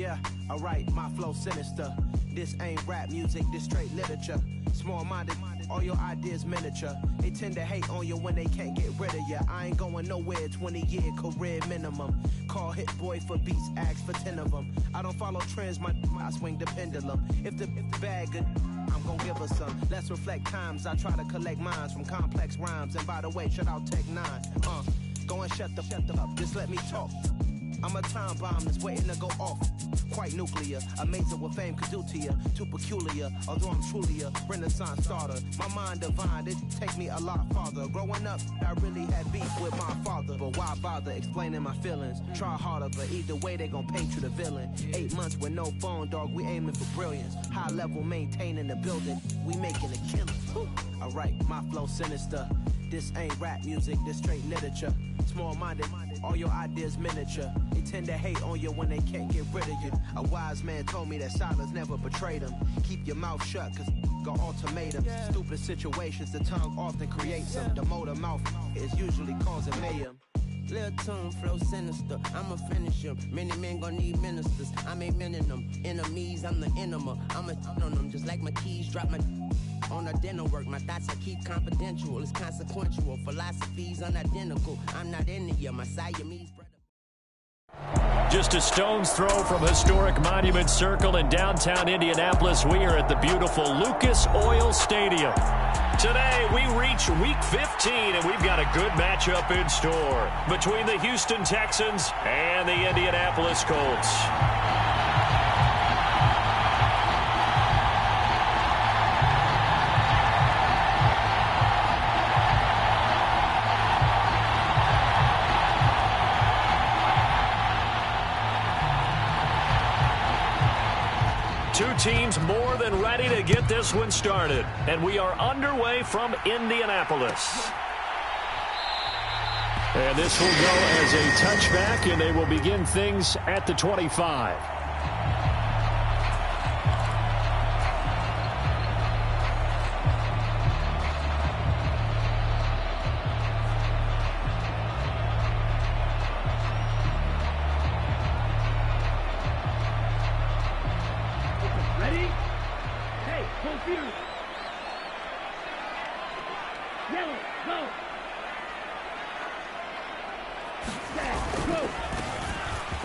Yeah, alright, my flow sinister. This ain't rap music, this straight literature. Small-minded, all your ideas miniature. They tend to hate on you when they can't get rid of you. I ain't going nowhere, 20-year career minimum. Call Hit Boy for beats, ask for 10 of them. I don't follow trends, I swing the pendulum. If the bag good, I'm gon' give her some. Let's reflect times, I try to collect minds from complex rhymes. And by the way, shout out Tech 9. Go and shut the up, just let me talk. I'm a time bomb that's waiting to go off. Quite nuclear, amazing what fame could do to you. Too peculiar, although I'm truly a Renaissance starter. My mind divine, it take me a lot farther. Growing up, I really had beef with my father. But why bother explaining my feelings? Try harder, but either way they gon' paint you the villain. 8 months with no phone, dog, we aiming for brilliance. High level maintaining the building, we making a killing. Alright, my flow sinister. This ain't rap music, this straight literature. Small-minded, all your ideas miniature. They tend to hate on you when they can't get rid of you. A wise man told me that silence never betrayed him. Keep your mouth shut, cause got ultimatums. Stupid situations, the tongue often creates them. The motor mouth is usually causing mayhem. Lil' tune, flow sinister, I'ma finish him. Many men gon' need ministers, I'm a men in them. Enemies, I'm the enema, I'm on them. Just like my keys, drop my on a dinner work. My thoughts I keep confidential, it's consequential. Philosophies unidentical, I'm not in it, yeah, my Siamese brother. Just a stone's throw from historic Monument Circle in downtown Indianapolis. We are at the beautiful Lucas Oil Stadium. Today, we reach Week 15, and we've got a good matchup in store between the Houston Texans and the Indianapolis Colts. Two teams more than ready to get this one started. And we are underway from Indianapolis. And this will go as a touchback, and they will begin things at the 25.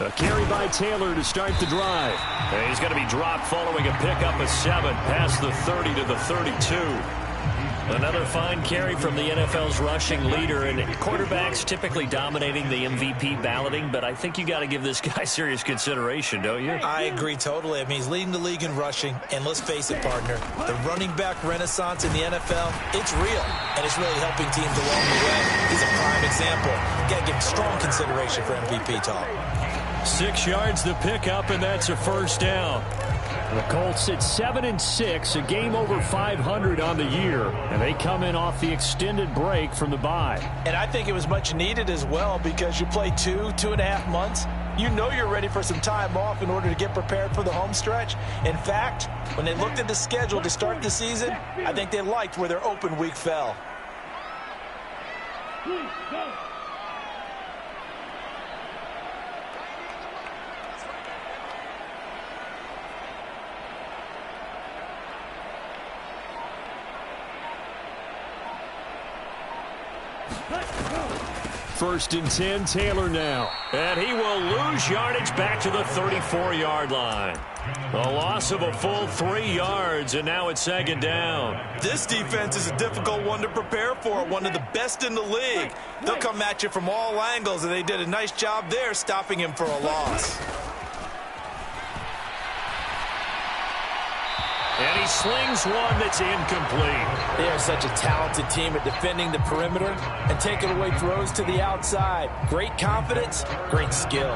A carry by Taylor to start the drive. And he's going to be dropped following a pickup of 7 past the 30 to the 32. Another fine carry from the NFL's rushing leader, and quarterbacks typically dominating the MVP balloting, but I think you got to give this guy serious consideration, don't you? I agree totally. I mean, he's leading the league in rushing, and let's face it, partner, the running back renaissance in the NFL, it's real, and it's really helping teams along the way. He's a prime example. Got to give him strong consideration for MVP talk. 6 yards the pickup, and that's a first down. The Colts at 7-6, a game over 500 on the year, and they come in off the extended break from the bye. And I think it was much needed as well, because you play 2.5 months. You know you're ready for some time off in order to get prepared for the home stretch. In fact, when they looked at the schedule to start the season, I think they liked where their open week fell. First and 10, Taylor now. And he will lose yardage back to the 34-yard line. A loss of a full 3 yards, and now it's second down. This defense is a difficult one to prepare for, one of the best in the league. They'll come at you from all angles, and they did a nice job there stopping him for a loss. And he slings one that's incomplete. They are such a talented team at defending the perimeter and taking away throws to the outside. Great confidence, great skill.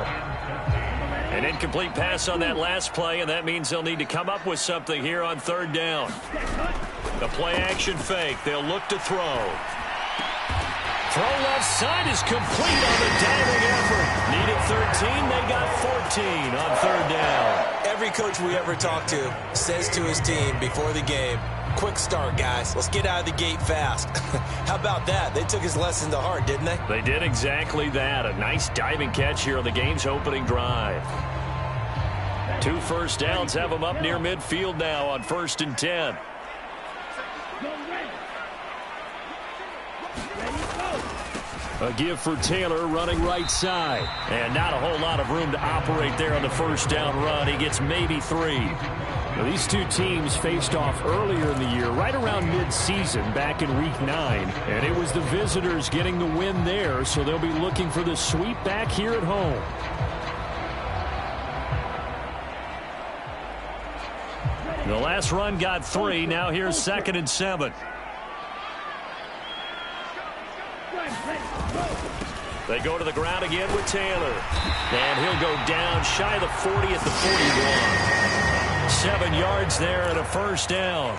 An incomplete pass on that last play, and that means they'll need to come up with something here on third down. The play-action fake. They'll look to throw. Throw left side is complete on the diving effort. Needed 13. They got 14 on third down. Every coach we ever talk to says to his team before the game, quick start, guys. Let's get out of the gate fast. How about that? They took his lesson to heart, didn't they? They did exactly that. A nice diving catch here on the game's opening drive. 2 first downs have them up near midfield now on 1st and 10. A give for Taylor running right side. And not a whole lot of room to operate there on the first down run. He gets maybe 3. Now, these two teams faced off earlier in the year, right around mid-season, back in Week 9. And it was the visitors getting the win there, so they'll be looking for the sweep back here at home. The last run got 3. Now here's 2nd and 7. They go to the ground again with Taylor. And he'll go down shy of the 40 at the 41. 7 yards there and a first down.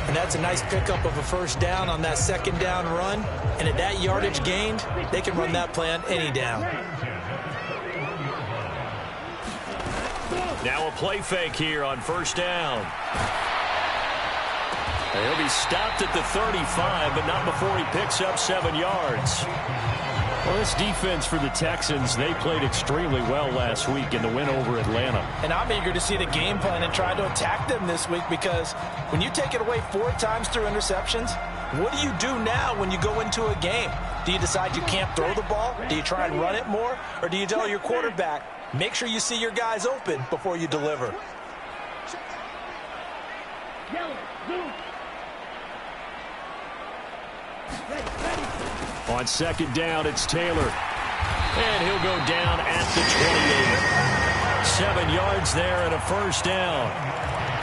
And that's a nice pickup of a first down on that 2nd down run. And at that yardage gained, they can run that play on any down. Now a play fake here on 1st down. And he'll be stopped at the 35, but not before he picks up 7 yards. Well, this defense for the Texans, they played extremely well last week in the win over Atlanta. And I'm eager to see the game plan and try to attack them this week, because when you take it away 4 times through interceptions, what do you do now when you go into a game? Do you decide you can't throw the ball? Do you try and run it more? Or do you tell your quarterback, make sure you see your guys open before you deliver? On 2nd down, it's Taylor. And he'll go down at the 28. 7 yards there and a first down.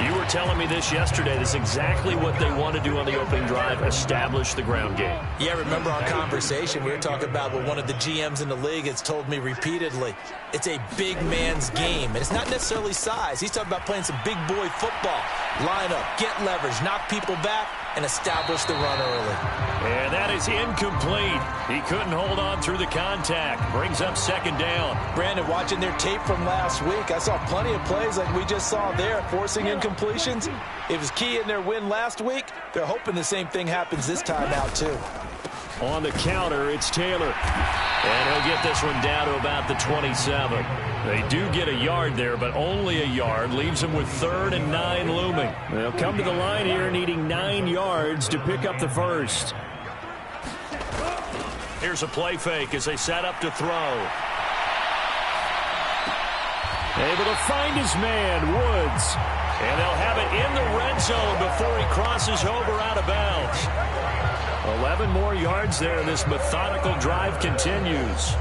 You were telling me this yesterday. This is exactly what they want to do on the opening drive, establish the ground game. Yeah, remember our conversation. We were talking about what one of the GMs in the league has told me repeatedly. It's a big man's game, and it's not necessarily size. He's talking about playing some big boy football. Line up, get leverage, knock people back, and establish the run early. And that is incomplete. He couldn't hold on through the contact. Brings up 2nd down. Brandon, watching their tape from last week, I saw plenty of plays like we just saw there, forcing incompletions. It was key in their win last week. They're hoping the same thing happens this time out, too. On the counter, it's Taylor. And he'll get this one down to about the 27. They do get a yard there, but only a yard. Leaves them with 3rd and 9 looming. They'll come to the line here needing 9 yards to pick up the first. Here's a play fake as they set up to throw. Able to find his man, Woods. And they'll have it in the red zone before he crosses over out of bounds. 11 more yards there. This methodical drive continues.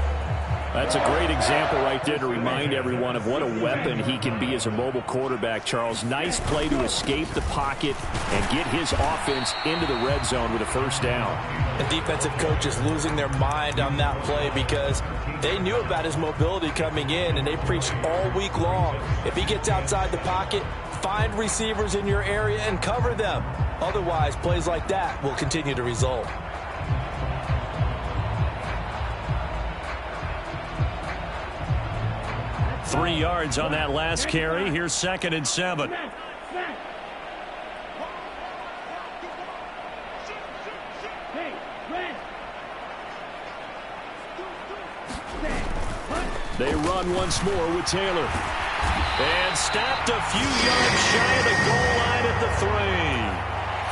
That's a great example right there to remind everyone of what a weapon he can be as a mobile quarterback, Charles. Nice play to escape the pocket and get his offense into the red zone with a first down. The defensive coach is losing their mind on that play because they knew about his mobility coming in, and they preached all week long. If he gets outside the pocket, find receivers in your area and cover them. Otherwise, plays like that will continue to result. Three yards on that last carry. Here's 2nd and 7. They run once more with Taylor. And stopped a few yards shy of the goal line at the 3.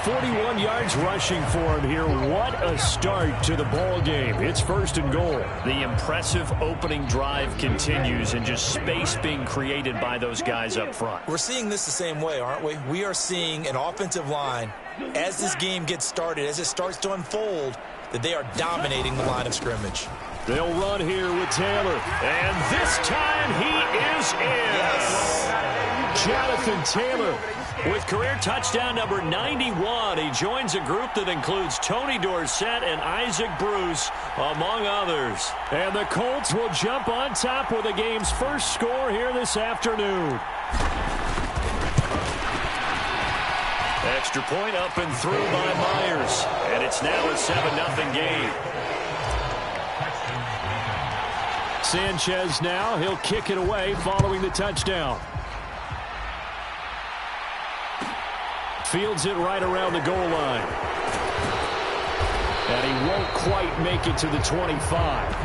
41 yards rushing for him here. What a start to the ball game. It's 1st and goal. The impressive opening drive continues, and just space being created by those guys up front. We're seeing this the same way, aren't we? We are seeing an offensive line, as this game gets started, as it starts to unfold, that they are dominating the line of scrimmage. They'll run here with Taylor. And this time he is in. Yes. Jonathan Taylor with career touchdown number 91. He joins a group that includes Tony Dorsett and Isaac Bruce, among others. And the Colts will jump on top with the game's first score here this afternoon. Extra point up and through by Myers. And it's now a 7-0 game. Sanchez now, he'll kick it away following the touchdown. Fields it right around the goal line. And he won't quite make it to the 25.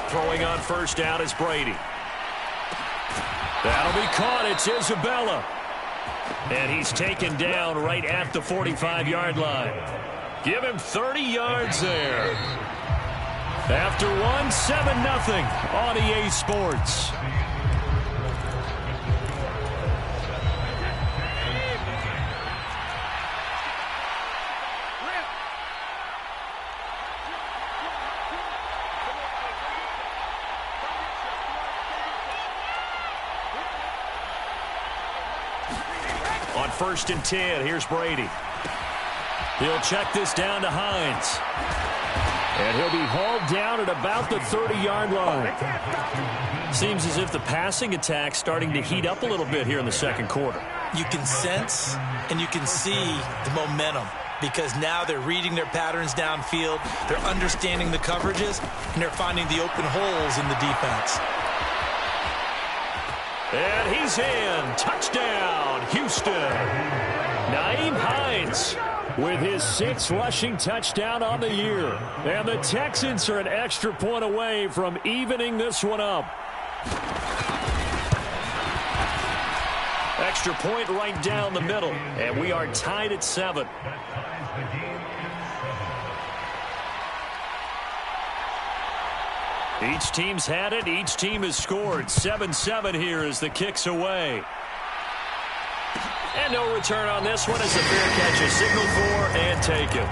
Throwing on first down is Brady. That'll be caught. It's Isabella. And he's taken down right at the 45-yard line. Give him 30 yards there. After one, 7-0 on EA Sports. On 1st and 10, here's Brady. He'll check this down to Hines. And he'll be hauled down at about the 30-yard line. Seems as if the passing attack's starting to heat up a little bit here in the second quarter. You can sense and you can see the momentum because now they're reading their patterns downfield, they're understanding the coverages, and they're finding the open holes in the defense. And he's in. Touchdown, Houston. Nyheim Hines with his 6th rushing touchdown on the year. And the Texans are an extra point away from evening this one up. Extra point right down the middle. And we are tied at 7. Each team's had it. Each team has scored. 7-7 here as the kick's away. And no return on this one as the fair catch is signaled for and taken.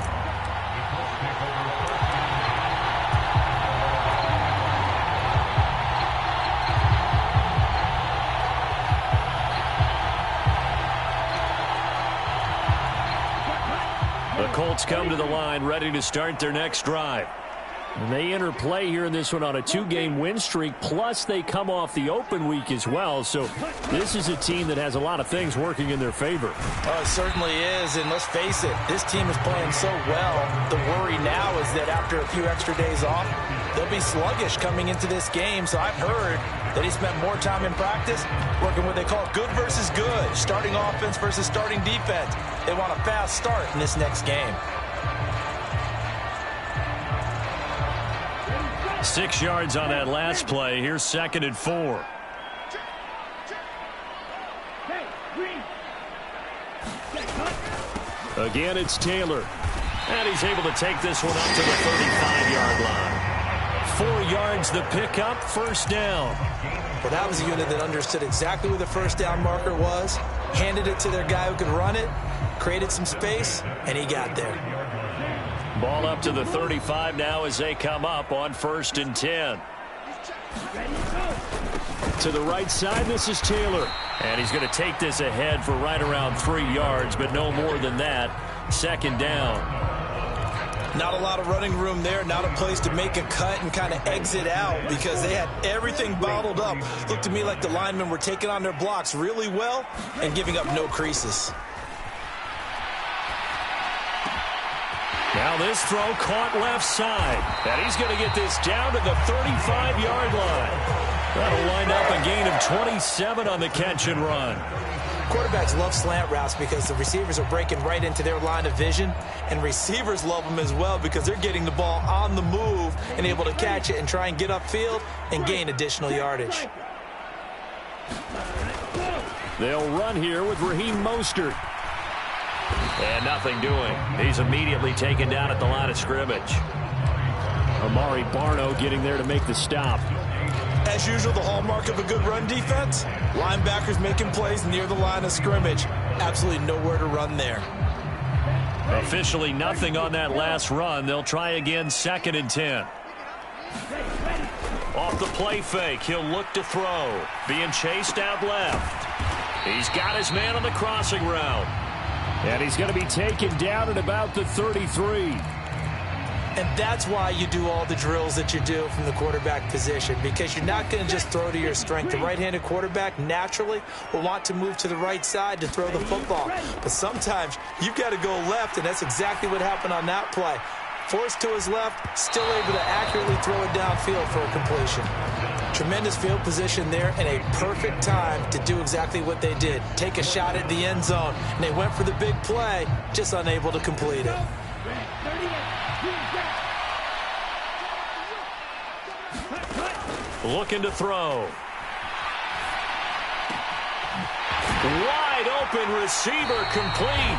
The Colts come to the line ready to start their next drive. And they enter play here in this one on a 2-game win streak, plus they come off the open week as well. So this is a team that has a lot of things working in their favor. Oh, it certainly is, and let's face it, this team is playing so well. The worry now is that after a few extra days off, they'll be sluggish coming into this game. So I've heard that he spent more time in practice working what they call good versus good, starting offense versus starting defense. They want a fast start in this next game. 6 yards on that last play. Here's 2nd and 4. Again, it's Taylor. And he's able to take this one up to the 35-yard line. 4 yards the pickup, first down. Well, that was a unit that understood exactly where the first down marker was, handed it to their guy who could run it, created some space, and he got there. Ball up to the 35 now as they come up on 1st and 10. To the right side, this is Taylor. And he's going to take this ahead for right around 3 yards, but no more than that. 2nd down. Not a lot of running room there, not a place to make a cut and kind of exit out because they had everything bottled up. Looked to me like the linemen were taking on their blocks really well and giving up no creases. Now this throw caught left side. And he's going to get this down to the 35-yard line. That'll wind up a gain of 27 on the catch and run. Quarterbacks love slant routes because the receivers are breaking right into their line of vision. And receivers love them as well because they're getting the ball on the move and able to catch it and try and get upfield and gain additional yardage. They'll run here with Raheem Mostert. And nothing doing. He's immediately taken down at the line of scrimmage. Amari Barno getting there to make the stop. As usual, the hallmark of a good run defense, linebackers making plays near the line of scrimmage. Absolutely nowhere to run there. Officially nothing on that last run. They'll try again, 2nd and 10. Off the play fake, he'll look to throw. Being chased out left. He's got his man on the crossing route. And he's going to be taken down at about the 33. And that's why you do all the drills that you do from the quarterback position, because you're not going to just throw to your strength. The right-handed quarterback naturally will want to move to the right side to throw the football. But sometimes you've got to go left, and that's exactly what happened on that play. Forced to his left, still able to accurately throw it downfield for a completion. Tremendous field position there and a perfect time to do exactly what they did. Take a shot at the end zone. And they went for the big play, just unable to complete it. Looking to throw. Wide open receiver complete.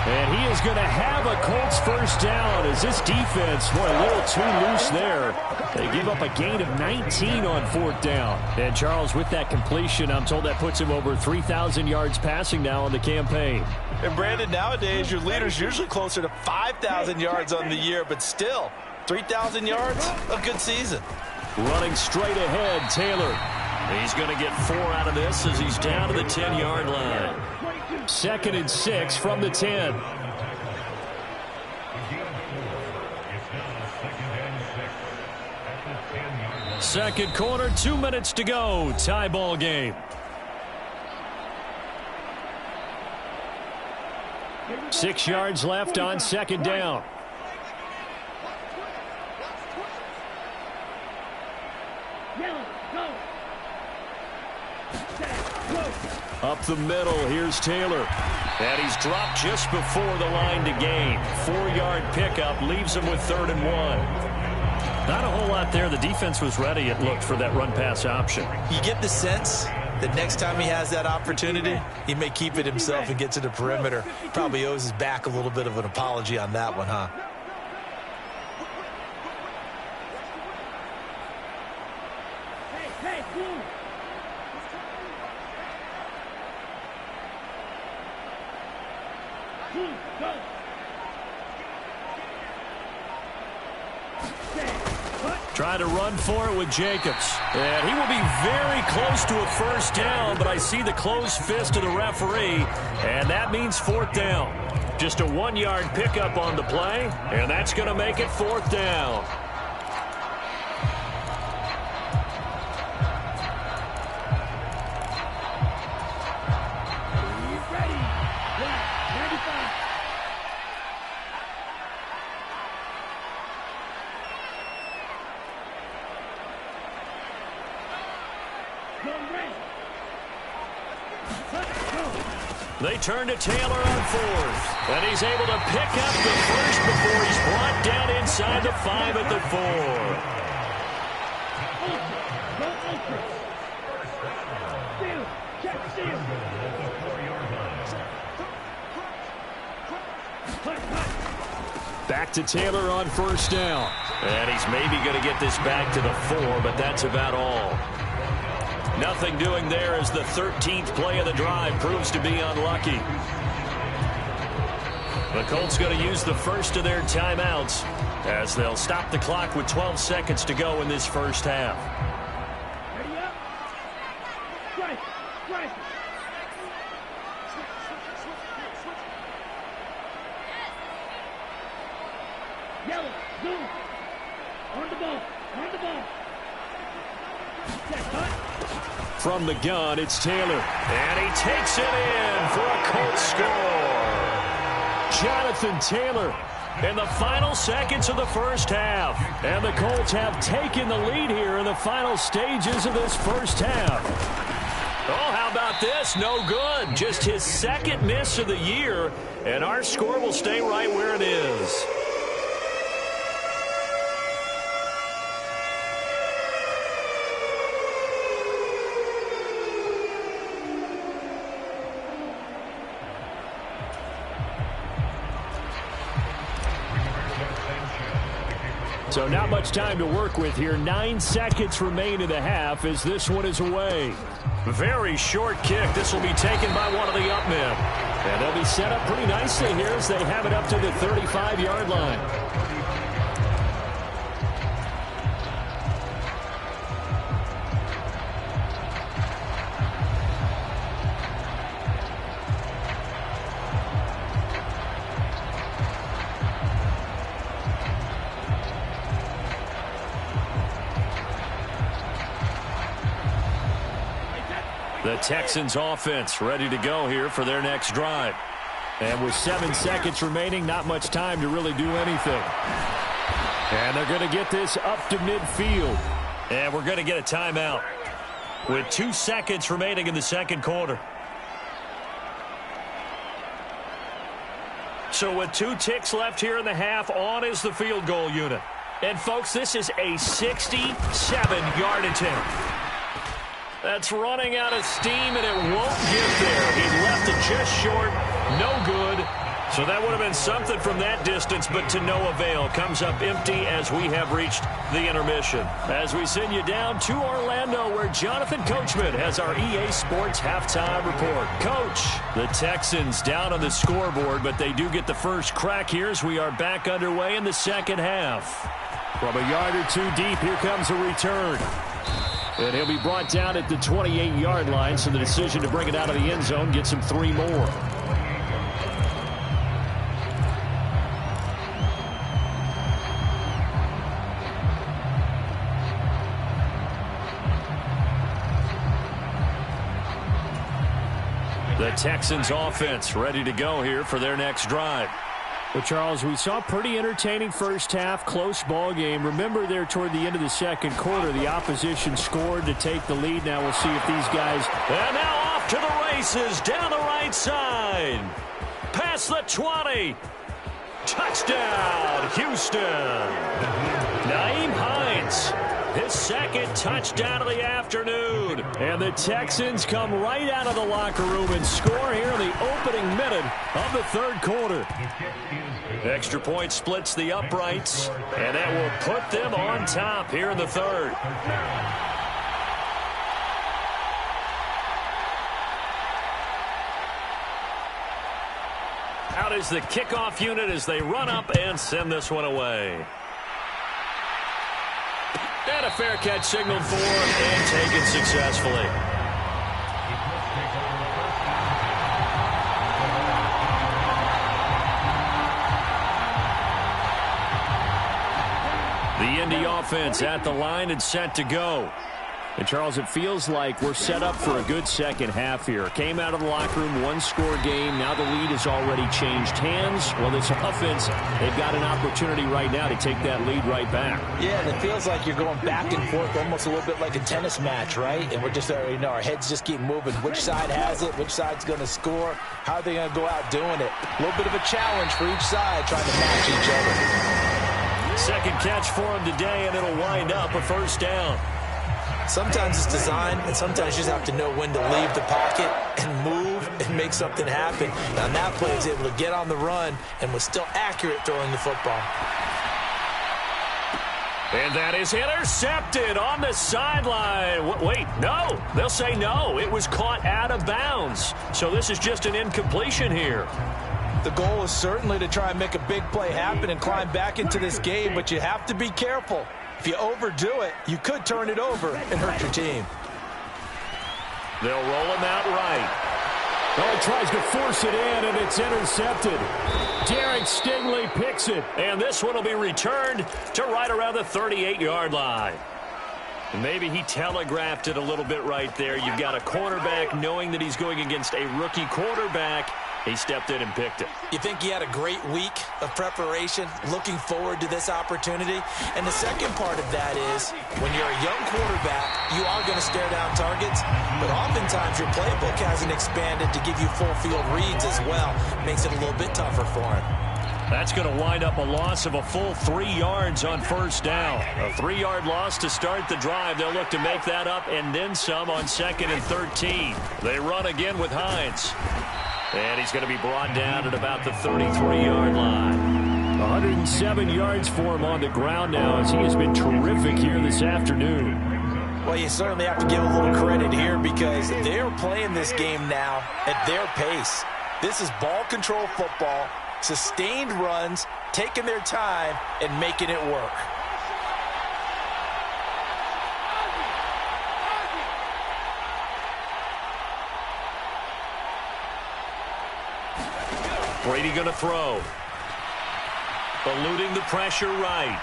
And he is going to have a Colts first down as this defense, boy, a little too loose there. They give up a gain of 19 on fourth down. And Charles, with that completion, I'm told that puts him over 3,000 yards passing now on the campaign. And Brandon, nowadays your leader's usually closer to 5,000 yards on the year, but still, 3,000 yards, a good season. Running straight ahead, Taylor. He's going to get 4 out of this as he's down to the 10-yard line. 2nd and 6 from the 10. Second quarter, 2 minutes to go. Tie ball game. 6 yards left on second down. Up the middle, here's Taylor. And he's dropped just before the line to gain. 4-yard pickup leaves him with 3rd and 1. Not a whole lot there. The defense was ready, it looked, for that run-pass option. You get the sense that next time he has that opportunity, he may keep it himself and get to the perimeter. Probably owes his back a little bit of an apology on that one, huh? Try to run for it with Jacobs. And he will be very close to a first down, but I see the closed fist of the referee, and that means 4th down. Just a 1-yard pickup on the play, and that's going to make it 4th down. They turn to Taylor on 4th. And he's able to pick up the first before he's brought down inside the 5 at the 4. Back to Taylor on 1st down. And he's maybe going to get this back to the 4, but that's about all. Nothing doing there as the 13th play of the drive proves to be unlucky. The Colts going to use the first of their timeouts as they'll stop the clock with 12 seconds to go in this first half. Ready up. Strike. Strike. Yellow. Zoom. On the ball. On the ball. Set. Cut. From the gun, it's Taylor. And he takes it in for a Colts score. Jonathan Taylor in the final seconds of the first half. And the Colts have taken the lead here in the final stages of this first half. Oh, how about this? No good. Just his 2nd miss of the year. And our score will stay right where it is. So not much time to work with here. 9 seconds remain in the half as this one is away. Very short kick. This will be taken by one of the up men. And they'll be set up pretty nicely here as they have it up to the 35-yard line. The Texans offense ready to go here for their next drive. And with 7 seconds remaining, not much time to really do anything. And they're going to get this up to midfield. And we're going to get a timeout with 2 seconds remaining in the second quarter. So with 2 ticks left here in the half, on is the field goal unit. And, folks, this is a 67-yard attempt. That's running out of steam, and it won't get there. He left it just short. No good. So that would have been something from that distance, but to no avail. Comes up empty as we have reached the intermission. As we send you down to Orlando, where Jonathan Coachman has our EA Sports halftime report. Coach, the Texans down on the scoreboard, but they do get the first crack here as we are back underway in the second half. From a yard or 2 deep, here comes a return. And he'll be brought down at the 28-yard line, so the decision to bring it out of the end zone gets him 3 more. The Texans offense ready to go here for their next drive. Well, Charles, we saw a pretty entertaining first half, close ball game. Remember there toward the end of the second quarter, the opposition scored to take the lead. Now we'll see if these guys... And now off to the races down the right side. Past the 20. Touchdown, Houston. Nyheim Hines, his second touchdown of the afternoon. And the Texans come right out of the locker room and score here in the opening minute of the third quarter. Extra point splits the uprights, and that will put them on top here in the third. Out is the kickoff unit as they run up and send this one away. And a fair catch signaled for and taken successfully. The Indy offense at the line and set to go. And, Charles, it feels like we're set up for a good second half here. Came out of the locker room, 1-score game. Now the lead has already changed hands. Well, this offense, they've got an opportunity right now to take that lead right back. Yeah, and it feels like you're going back and forth almost a little bit like a tennis match, right? And we're just already know our heads just keep moving. Which side has it? Which side's going to score? How are they going to go out doing it? A little bit of a challenge for each side trying to match each other. Second catch for him today, and it'll wind up a first down. Sometimes it's design, and sometimes you just have to know when to leave the pocket and move and make something happen. And on that play, he was able to get on the run and was still accurate throwing the football. And that is intercepted on the sideline. Wait, no. They'll say no. It was caught out of bounds. So this is just an incompletion here. The goal is certainly to try and make a big play happen and climb back into this game, but you have to be careful. If you overdo it, you could turn it over and hurt your team. They'll roll him out right. Oh, he tries to force it in, and it's intercepted. Derek Stingley picks it, and this one will be returned to right around the 38-yard line. Maybe he telegraphed it a little bit right there. You've got a cornerback knowing that he's going against a rookie quarterback. He stepped in and picked it. You think he had a great week of preparation, looking forward to this opportunity? And the second part of that is, when you're a young quarterback, you are going to stare down targets, but oftentimes your playbook hasn't expanded to give you full field reads as well. Makes it a little bit tougher for him. That's going to wind up a loss of a full 3 yards on first down. A 3-yard loss to start the drive. They'll look to make that up and then some on 2nd and 13. They run again with Hines. And he's going to be brought down at about the 33-yard line. 107 yards for him on the ground now as he has been terrific here this afternoon. Well, you certainly have to give a little credit here because they're playing this game now at their pace. This is ball control football, sustained runs, taking their time, and making it work. Brady going to throw. Eluding the pressure right.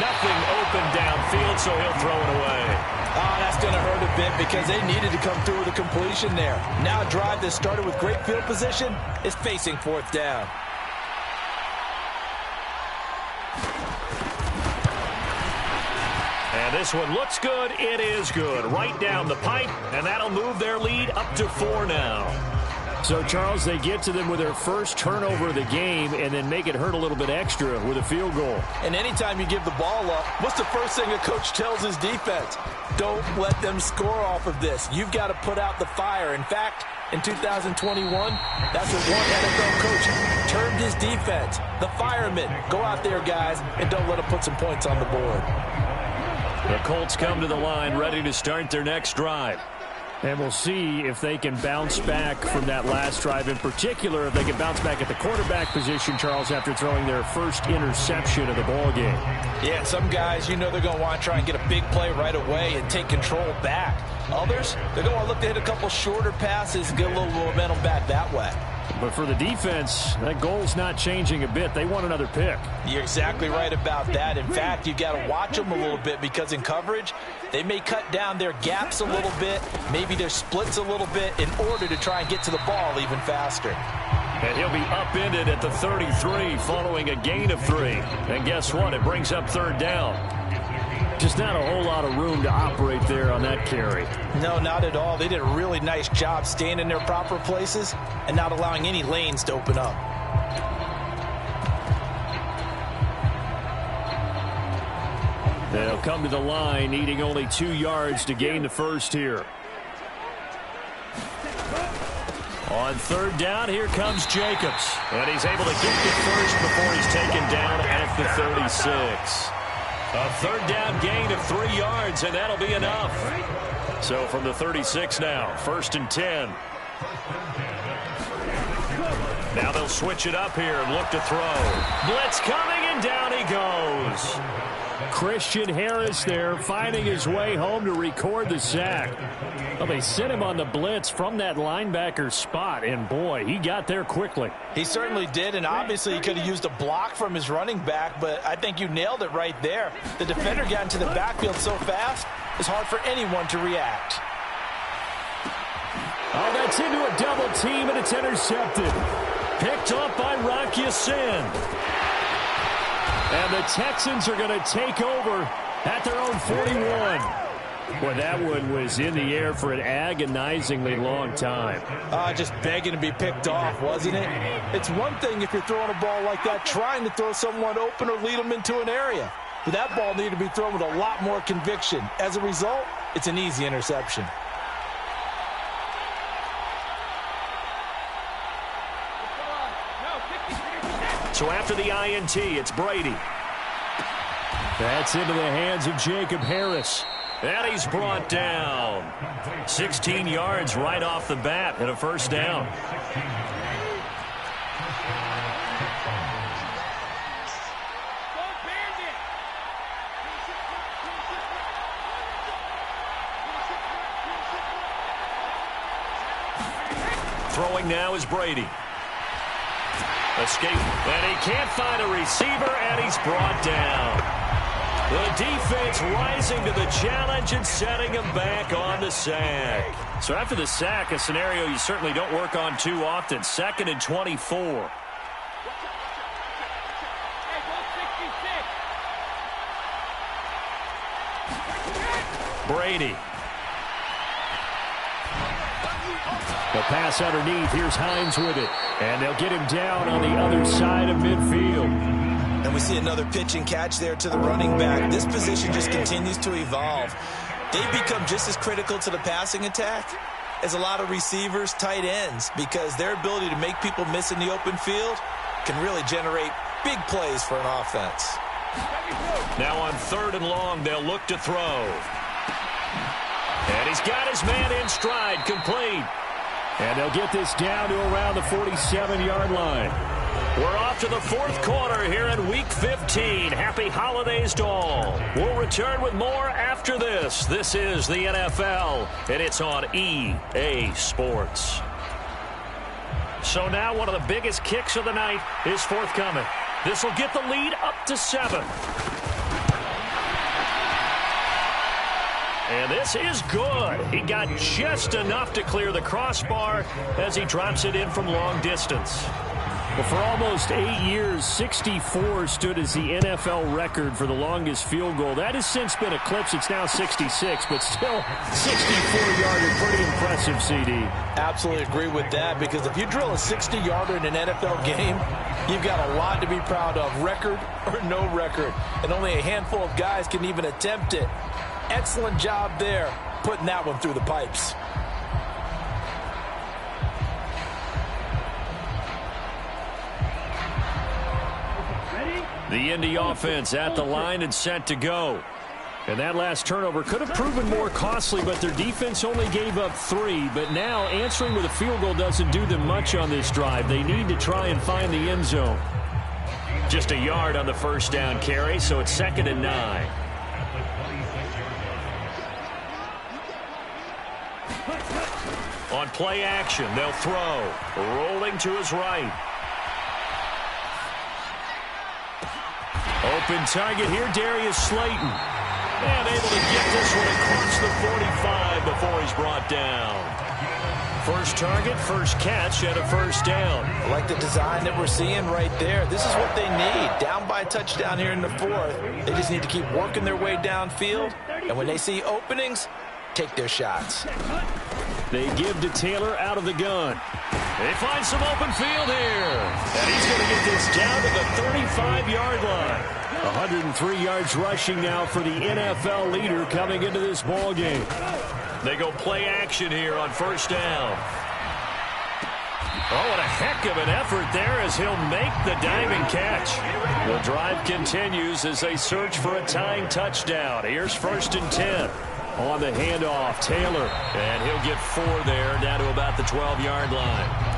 Nothing open downfield, so he'll throw it away. Oh, that's going to hurt a bit because they needed to come through with a completion there. Now a drive that started with great field position is facing 4th down. And this one looks good. It is good. Right down the pipe, and that'll move their lead up to 4 now. So, Charles, they get to them with their first turnover of the game and then make it hurt a little bit extra with a field goal. And anytime you give the ball up, what's the first thing a coach tells his defense? Don't let them score off of this. You've got to put out the fire. In fact, in 2021, that's what one NFL coach termed his defense. The firemen. Go out there, guys, and don't let them put some points on the board. The Colts come to the line ready to start their next drive. And we'll see if they can bounce back from that last drive. In particular, if they can bounce back at the quarterback position, Charles, after throwing their first interception of the ball game. Yeah, some guys, they're going to want to try and get a big play right away and take control back. Others, they're going to want to look to hit a couple shorter passes and get a little momentum back that way. But for the defense, that goal's not changing a bit. They want another pick. You're exactly right about that. In fact, you've got to watch them a little bit because in coverage, they may cut down their gaps a little bit, maybe their splits a little bit in order to try and get to the ball even faster. And he'll be upended at the 33 following a gain of 3. And guess what? It brings up 3rd down. Just not a whole lot of room to operate there on that carry. No, not at all. They did a really nice job staying in their proper places and not allowing any lanes to open up. They'll come to the line needing only 2 yards to gain the first here. On 3rd down, here comes Jacobs. And he's able to get the first before he's taken down at the 36. A 3rd down gain of 3 yards, and that'll be enough. So from the 36 now, 1st and 10. Now they'll switch it up here and look to throw. Blitz coming, and down he goes. Christian Harris there finding his way home to record the sack. Well, they sent him on the blitz from that linebacker spot, and boy, he got there quickly. He certainly did, and obviously he could have used a block from his running back, but I think you nailed it right there. The defender got into the backfield so fast, it's hard for anyone to react. Oh, that's into a double team, and it's intercepted. Picked up by Rock Ya-Sin. And the Texans are going to take over at their own 41. Boy, that one was in the air for an agonizingly long time. Just begging to be picked off, wasn't it? It's one thing if you're throwing a ball like that, trying to throw someone open or lead them into an area. But that ball needed to be thrown with a lot more conviction. As a result, it's an easy interception. So after the INT, it's Brady. That's into the hands of Jacob Harris. And he's brought down. 16 yards right off the bat and a 1st down. Throwing now is Brady. Escape, and he can't find a receiver, and he's brought down. The defense rising to the challenge and setting him back on the sack. So after the sack, a scenario you certainly don't work on too often. 2nd and 24. Brady. The pass underneath. Here's Hines with it. And they'll get him down on the other side of midfield. And we see another pitch and catch there to the running back. This position just continues to evolve. They've become just as critical to the passing attack as a lot of receivers, tight ends, because their ability to make people miss in the open field can really generate big plays for an offense. Now on 3rd and long, they'll look to throw. And he's got his man in stride, complete. And they'll get this down to around the 47-yard line. We're off to the 4th quarter here in Week 15. Happy holidays to all. We'll return with more after this. This is the NFL, and it's on EA Sports. So now one of the biggest kicks of the night is forthcoming. This will get the lead up to 7. And this is good. He got just enough to clear the crossbar as he drops it in from long distance. Well, for almost 8 years, 64 stood as the NFL record for the longest field goal. That has since been eclipsed. It's now 66, but still 64-yarder. Pretty impressive, CD. Absolutely agree with that, because if you drill a 60-yarder in an NFL game, you've got a lot to be proud of, record or no record. And only a handful of guys can even attempt it. Excellent job there, putting that one through the pipes. The Indy offense at the line and set to go. And that last turnover could have proven more costly, but their defense only gave up 3. But now answering with a field goal doesn't do them much on this drive. They need to try and find the end zone. Just a yard on the first down carry, so it's 2nd and 9. On play action, they'll throw. Rolling to his right. Open target here, Darius Slayton. And able to get this one across the 45 before he's brought down. First target, first catch, and a first down. I like the design that we're seeing right there. This is what they need. Down by a touchdown here in the 4th. They just need to keep working their way downfield. And when they see openings, take their shots. They give to Taylor out of the gun. They find some open field here. And he's going to get this down to the 35-yard line. 103 yards rushing now for the NFL leader coming into this ball game. They go play action here on first down. Oh, what a heck of an effort there as he'll make the diving catch. The drive continues as they search for a tying touchdown. Here's 1st and 10. On the handoff, Taylor. And he'll get 4 there, down to about the 12-yard line.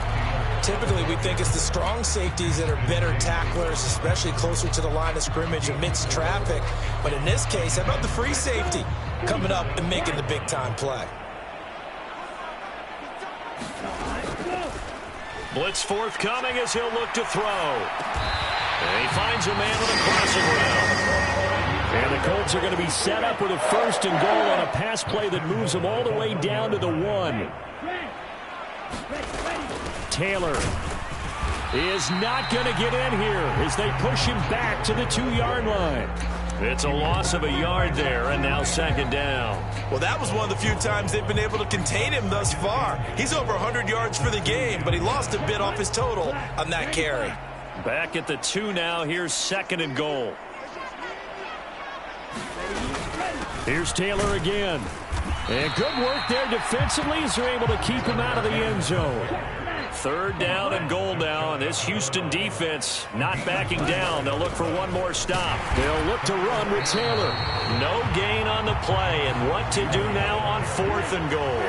Typically, we think it's the strong safeties that are better tacklers, especially closer to the line of scrimmage amidst traffic. But in this case, how about the free safety coming up and making the big-time play? Blitz forthcoming as he'll look to throw. And he finds a man with a crossing route. And the Colts are going to be set up with a 1st and goal on a pass play that moves them all the way down to the 1. Taylor is not going to get in here as they push him back to the 2-yard line. It's a loss of a yard there, and now 2nd down. Well, that was one of the few times they've been able to contain him thus far. He's over 100 yards for the game, but he lost a bit off his total on that carry. Back at the 2 now. Here's 2nd and goal. Here's Taylor again. And good work there defensively as they're able to keep him out of the end zone. 3rd down and goal now, and this Houston defense not backing down. They'll look for one more stop. They'll look to run with Taylor. No gain on the play, and what to do now on 4th and goal.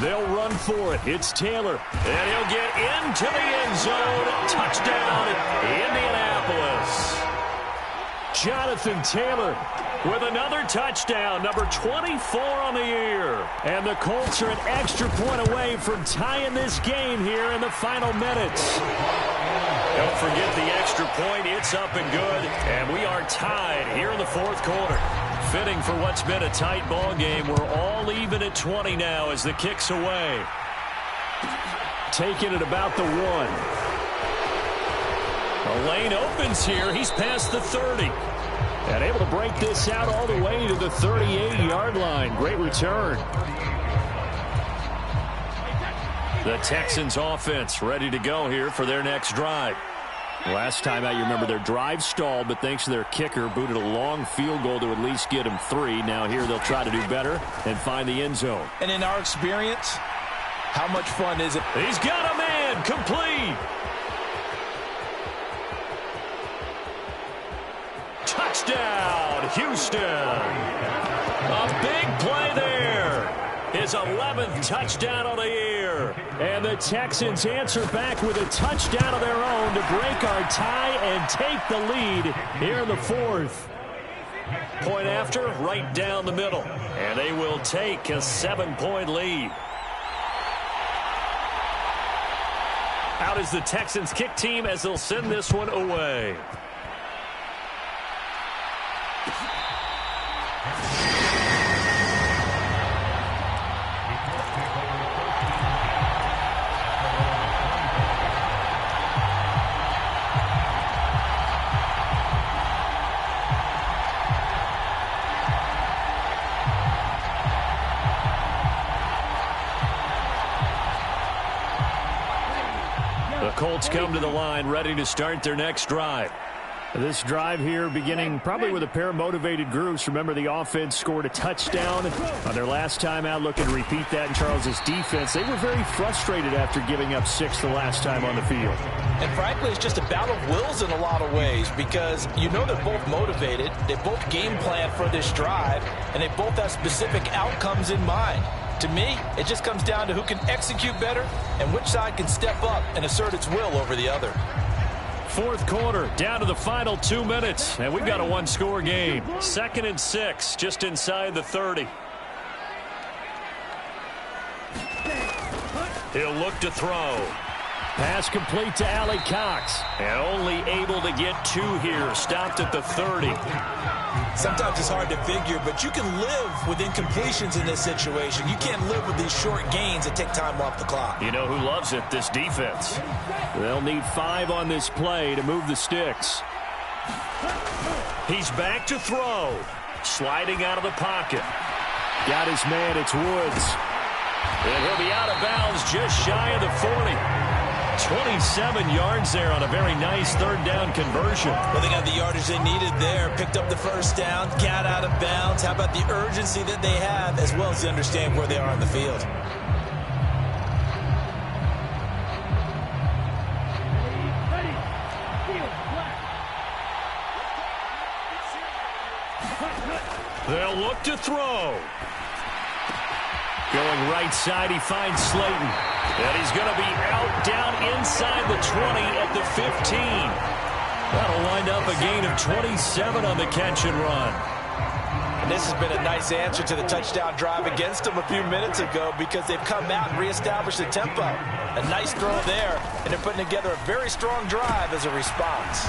They'll run for it. It's Taylor. And he'll get into the end zone. Touchdown, Indianapolis. Jonathan Taylor with another touchdown, number 24 on the year. And the Colts are an extra point away from tying this game here in the final minutes. Don't forget the extra point. It's up and good. And we are tied here in the 4th quarter. Fitting for what's been a tight ball game. We're all even at 20 now as the kick's away. Taking it about the 1. The lane opens here. He's past the 30. And able to break this out all the way to the 38-yard line. Great return. The Texans offense ready to go here for their next drive. Last time out, you remember their drive stalled, but thanks to their kicker, booted a long field goal to at least get them 3. Now here they'll try to do better and find the end zone. And in our experience, how much fun is it? He's got a man, complete. Touchdown, Houston. A big play there. His 11th touchdown of the year. And the Texans answer back with a touchdown of their own to break our tie and take the lead here in the 4th. Point after, right down the middle. And they will take a 7-point lead. Out is the Texans kick team as they'll send this one away. Colts come to the line, ready to start their next drive. This drive here beginning probably with a pair of motivated groups. Remember, the offense scored a touchdown on their last time out, looking to repeat that in Charles' defense. They were very frustrated after giving up 6 the last time on the field. And frankly, it's just a battle of wills in a lot of ways, because you know they're both motivated, they both game plan for this drive, and they both have specific outcomes in mind. To me, it just comes down to who can execute better and which side can step up and assert its will over the other. Fourth quarter, down to the final 2 minutes, and we've got a one-score game. 2nd and 6, just inside the 30. He'll look to throw. Pass complete to Allie Cox. And only able to get 2 here, stopped at the 30. Sometimes it's hard to figure, but you can live with incompletions in this situation. You can't live with these short gains that take time off the clock. You know who loves it? This defense. They'll need 5 on this play to move the sticks. He's back to throw. Sliding out of the pocket. Got his man, it's Woods. And he'll be out of bounds just shy of the 40. 27 yards there on a very nice third down conversion. Well, they got the yardage they needed there, picked up the first down, got out of bounds. How about the urgency that they have, as well as to understand where they are on the field? They'll look to throw. Going right side, he finds Slayton. And he's going to be out down inside the 20 at the 15. That'll wind up a gain of 27 on the catch and run. And this has been a nice answer to the touchdown drive against them a few minutes ago, because they've come out and reestablished the tempo. A nice throw there, and they're putting together a very strong drive as a response.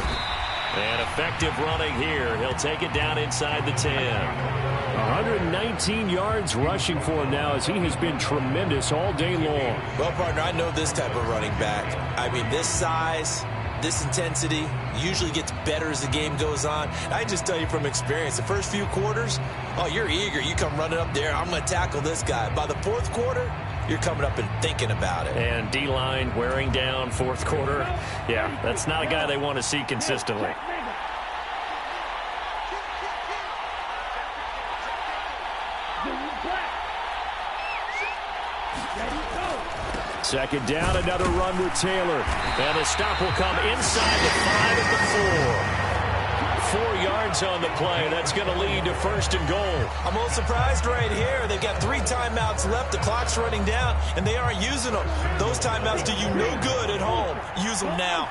And effective running here. He'll take it down inside the 10. 119 yards rushing for him now, as he has been tremendous all day long. Well, partner, I know this type of running back. I mean, this size, this intensity usually gets better as the game goes on. I just tell you from experience, the first few quarters, oh, you're eager. You come running up there, I'm going to tackle this guy. By the fourth quarter, you're coming up and thinking about it. And D-line wearing down fourth quarter. Yeah, that's not a guy they want to see consistently. Second down, another run with Taylor. And the stop will come inside the 5 at the 4. 4 yards on the play. That's going to lead to 1st and goal. I'm a little surprised right here. They've got 3 timeouts left. The clock's running down, and they aren't using them. Those timeouts do you no good at home. Use them now.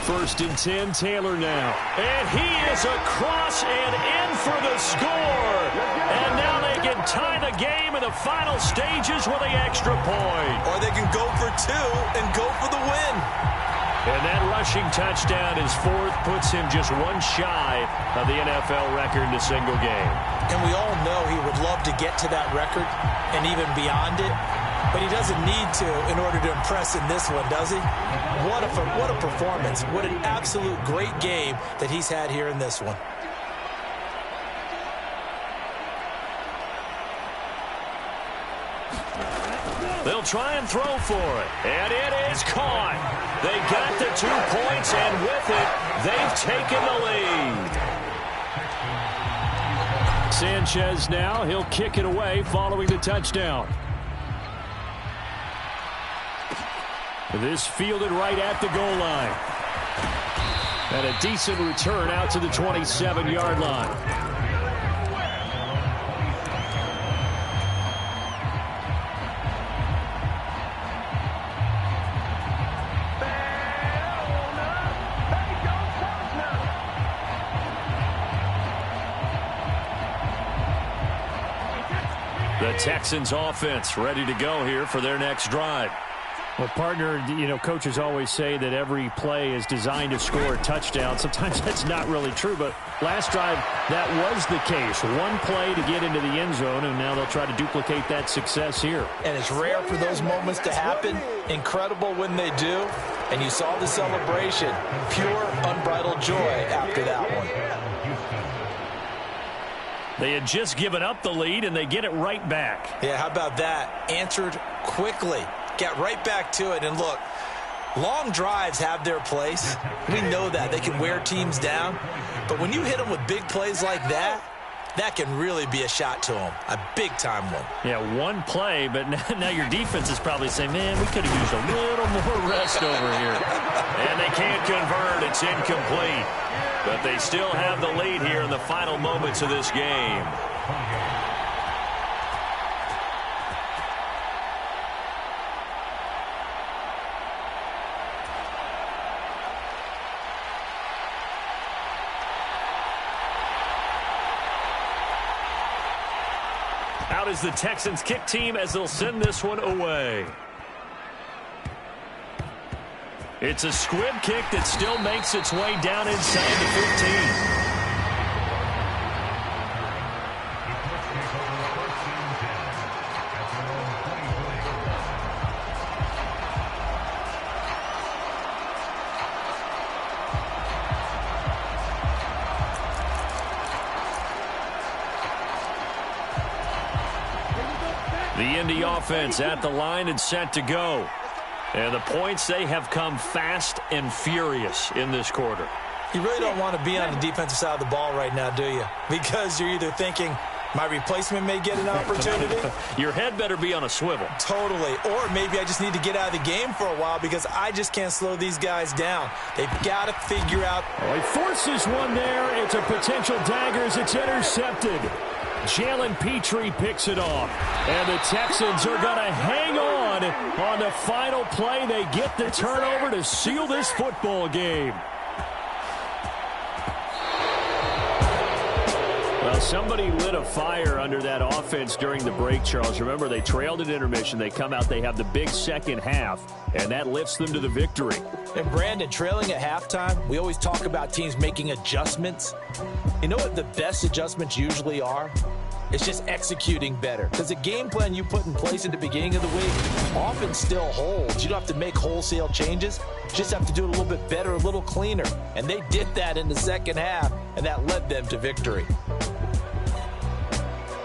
First and 10, Taylor now. And he is across and in for the score. And now they can tie the game in the final stages with the extra point. Or they can go for 2 and go for the win. And that rushing touchdown, his 4th, puts him just 1 shy of the NFL record in a single game. And we all know he would love to get to that record and even beyond it. But he doesn't need to in order to impress in this one, does he? What a performance. What an absolute great game that he's had here in this one. They'll try and throw for it. And it is caught. They got the 2 points, and with it, they've taken the lead. Sanchez now. He'll kick it away following the touchdown. This fielded right at the goal line. And a decent return out to the 27-yard line. The Texans offense ready to go here for their next drive. Well, partner, you know, coaches always say that every play is designed to score a touchdown. Sometimes that's not really true, but last drive, that was the case. 1 play to get into the end zone, and now they'll try to duplicate that success here. And it's rare for those moments to happen. Incredible when they do. And you saw the celebration. Pure, unbridled joy after that one. They had just given up the lead, and they get it right back. Yeah, how about that? Answered quickly. Get right back to it. And look, long drives have their place. We know that. They can wear teams down. But when you hit them with big plays like that, that can really be a shot to them. A big-time one. Yeah, one play, but now your defense is probably saying, man, we could have used a little more rest over here. And they can't convert. It's incomplete. But they still have the lead here in the final moments of this game. Out is the Texans kick team as they'll send this one away. It's a squib kick that still makes its way down inside the 15. The Indy offense at the line and set to go. And the points, they have come fast and furious in this quarter. You really don't want to be on the defensive side of the ball right now, do you? Because you're either thinking, my replacement may get an opportunity. Your head better be on a swivel. Totally. Or maybe I just need to get out of the game for a while because I just can't slow these guys down. They've got to figure out. Oh, he forces one there. It's a potential dagger as it's intercepted. Jalen Petrie picks it off. And the Texans are going to hang on the final play. They get the turnover to seal this football game. Well, somebody lit a fire under that offense during the break, Charles. Remember, they trailed at intermission. They come out, they have the big second half, and that lifts them to the victory. And, Brandon, trailing at halftime, we always talk about teams making adjustments. You know what the best adjustments usually are? It's just executing better. Because the game plan you put in place at the beginning of the week often still holds. You don't have to make wholesale changes. You just have to do it a little bit better, a little cleaner. And they did that in the second half, and that led them to victory.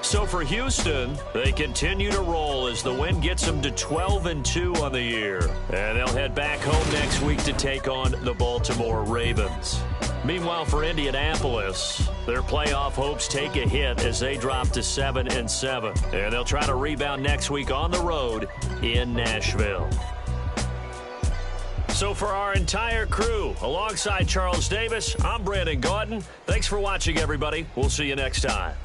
So for Houston, they continue to roll as the win gets them to 12-2 on the year. And they'll head back home next week to take on the Baltimore Ravens. Meanwhile, for Indianapolis, their playoff hopes take a hit as they drop to 7-7. And they'll try to rebound next week on the road in Nashville. So for our entire crew, alongside Charles Davis, I'm Brandon Gaudin. Thanks for watching, everybody. We'll see you next time.